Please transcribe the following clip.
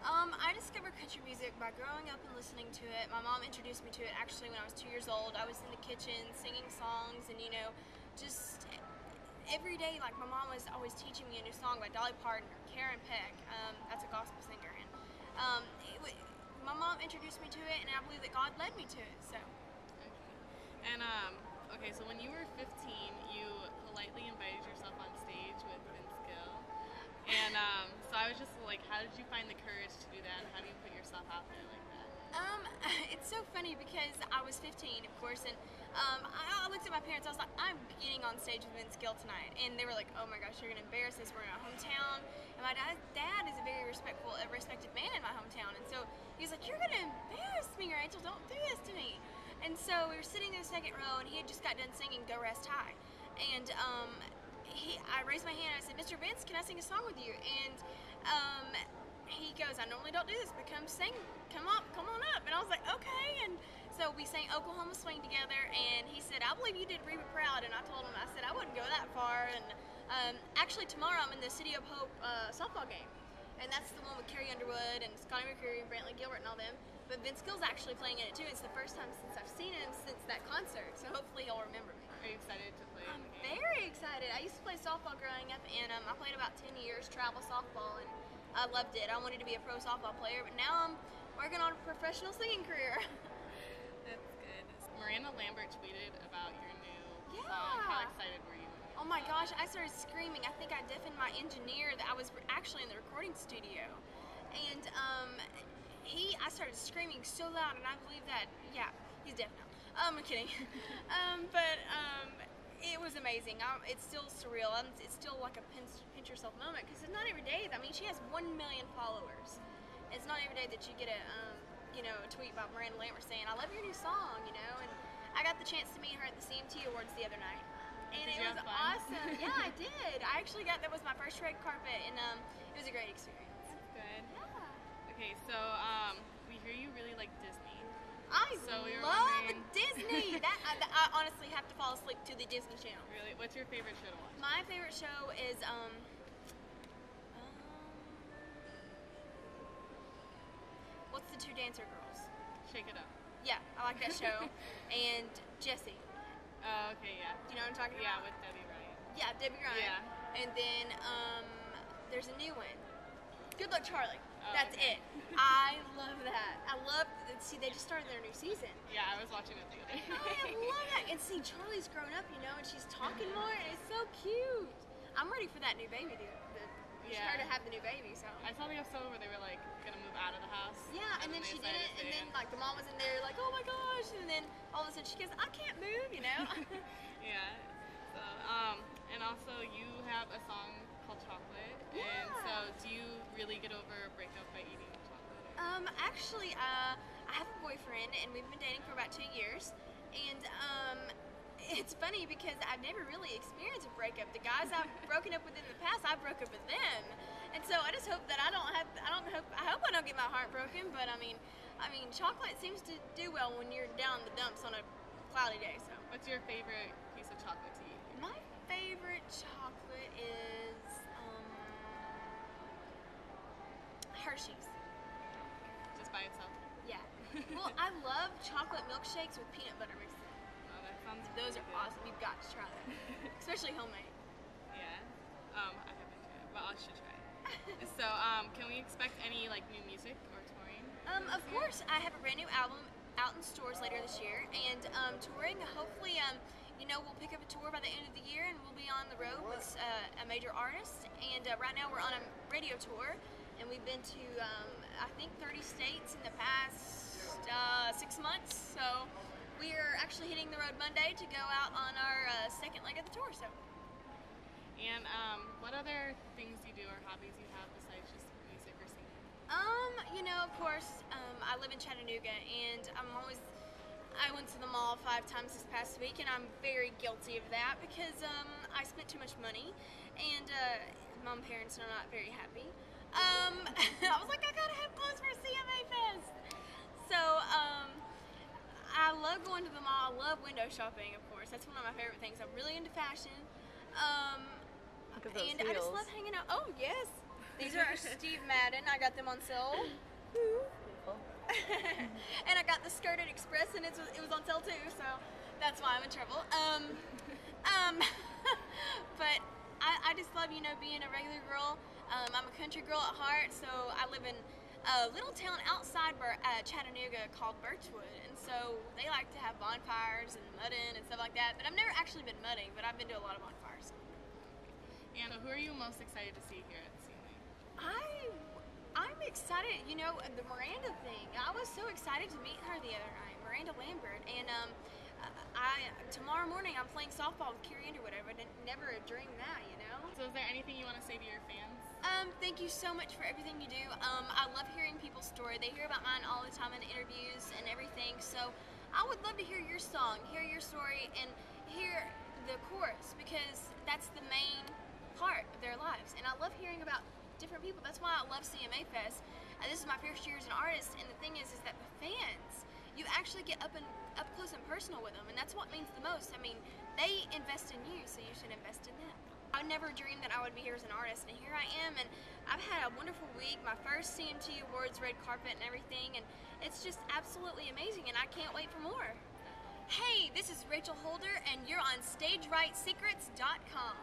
I discovered country music by growing up and listening to it. My mom introduced me to it actually when I was 2 years old. I was in the kitchen singing songs and, just every day, like my mom was always teaching me a new song by Dolly Parton or Karen Peck. That's a gospel singer. And my mom introduced me to it, and I believe that God led me to it. So. Okay. And, okay, so when you were 15, you politely invited yourself on stage with Vince Gill. And so I was just like, how did you find the courage to do that? And how do you put yourself out there like that? It's so funny because I was 15, of course, and I looked at my parents. I was like, I'm getting on stage with Vince Gill tonight, and they were like, "Oh my gosh, you're gonna embarrass us. We're in our hometown." And my dad is a very respected man in my hometown, and so he was like, "You're gonna embarrass me, Rachel. Don't do this to me." And so we were sitting in the second row, and he had just got done singing "Go Rest High," and I raised my hand and I said, "Mr. Vince, can I sing a song with you?" And he goes, "I normally don't do this, but come on up." And I was like, "Okay." And so we sang Oklahoma Swing together, and he said, "I believe you did Reba proud." And I told him, I said, "I wouldn't go that far." And actually tomorrow I'm in the City of Hope softball game, and that's the one with Carrie Underwood and Scotty McCreery and Brantley Gilbert and all them. But Vince Gill's actually playing in it too. It's the first time since I've seen him since that concert, so hopefully he'll remember me. Are you excited to play? I'm very excited. I used to play softball growing up, and I played about 10 years travel softball, and I loved it. I wanted to be a pro softball player, but now I'm working on a professional singing career. That's good. Miranda Lambert tweeted about your new Yeah. song. How excited were you? Oh my gosh, I started screaming. I think I deafened my engineer. That I was actually in the recording studio, and I started screaming so loud, and I believe that, yeah, he's deaf now. I'm kidding. But it was amazing. It's still surreal. It's still like a pinch yourself moment, because it's not every day. I mean, she has 1 million followers. It's not every day that you get a tweet by Miranda Lambert saying, "I love your new song," and I got the chance to meet her at the CMT Awards the other night. And Did it you was have fun? awesome. Yeah, I did. I actually that was my first red carpet, and it was a great experience. Good. Yeah. Okay, so we hear you really like Disney. I So we were love wondering- Disney. I honestly have to fall asleep to the Disney Channel. Really? What's your favorite show to watch? My favorite show is what's the two dancer girls? Shake It Up. Yeah, I like that show. And Jessie. Oh, okay, yeah. Do you know what I'm talking Yeah, about? with Debbie Ryan. Yeah, Debbie Ryan. Yeah. And then there's a new one. Good Luck Charlie. Oh, That's okay. it. I love that. See, they just started their new season. Yeah, I was watching it the other day. I love that. And see, Charlie's grown up, and she's talking more, and it's so cute. I'm ready for that new baby, her to have the new baby, so. I saw the episode where they were like gonna move out of the house. Yeah, and then they she did decided it, to and stay then in. like the mom was in there like, "Oh my gosh," and then all of a sudden she goes, "I can't move," Yeah. So, and also you have a song called Chocolate. Yeah. And so do you really get over a breakup by eating chocolate? Actually, I have a boyfriend, and we've been dating for about 2 years, and it's funny because I've never really experienced a breakup. The guys I've broken up with in the past, I broke up with them, and so I just hope that I hope I don't get my heart broken. But I mean, chocolate seems to do well when you're down in the dumps on a cloudy day. So, What's your favorite piece of chocolate to eat? my favorite chocolate is Hershey's. Just by itself? Yeah. Well, I love chocolate milkshakes with peanut butter mixed in. Oh, that sounds Those really are good. awesome. You've got to try that, especially homemade. Yeah. I haven't tried it, but I should try it. So, can we expect any like new music or touring? Of course, I have a brand new album out in stores later this year, and touring. Hopefully, we'll pick up a tour by the end of the year, and we'll be on the road with a major artist. And right now, we're on a radio tour, and we've been to I think 30 states in the past 6 months. So we are actually hitting the road Monday to go out on our second leg of the tour. So. And what other things do you do or hobbies you have besides just music or singing? Of course, I live in Chattanooga, and I went to the mall 5 times this past week, and I'm very guilty of that because I spent too much money, and my parents are not very happy. I was like, I gotta have clothes for CMA Fest. So, I love going to the mall. I love window shopping, of course. That's one of my favorite things. I'm really into fashion. And I just love hanging out. Oh, yes. These are Steve Madden. I got them on sale. And I got the Skirted Express, and it was on sale too, so that's why I'm in trouble. But I just love, being a regular girl. I'm a country girl at heart, so I live in a little town outside Chattanooga called Birchwood, and so they like to have bonfires and mudding and stuff like that, but I've never actually been mudding, but I've been to a lot of bonfires. And who are you most excited to see here at CMA? I'm excited, the Miranda thing. I was so excited to meet her the other night, Miranda Lambert, and tomorrow morning I'm playing softball with Carrie Underwood. I would never dreamed that, So is there anything you want to say to your fans? Thank you so much for everything you do. I love hearing people's story. They hear about mine all the time in interviews and everything, so I would love to hear your song, hear your story, and hear the chorus, because that's the main part of their lives. And I love hearing about different people. That's why I love CMA Fest. This is my first year as an artist, and the thing is that the fans, you actually get up close and personal with them, and that's what means the most. I mean, they invest in you, so you should invest in them. I never dreamed that I would be here as an artist, and here I am, and I've had a wonderful week, my first CMT Awards red carpet and everything, and it's just absolutely amazing, and I can't wait for more. Hey, this is Rachel Holder, and you're on StageRightSecrets.com.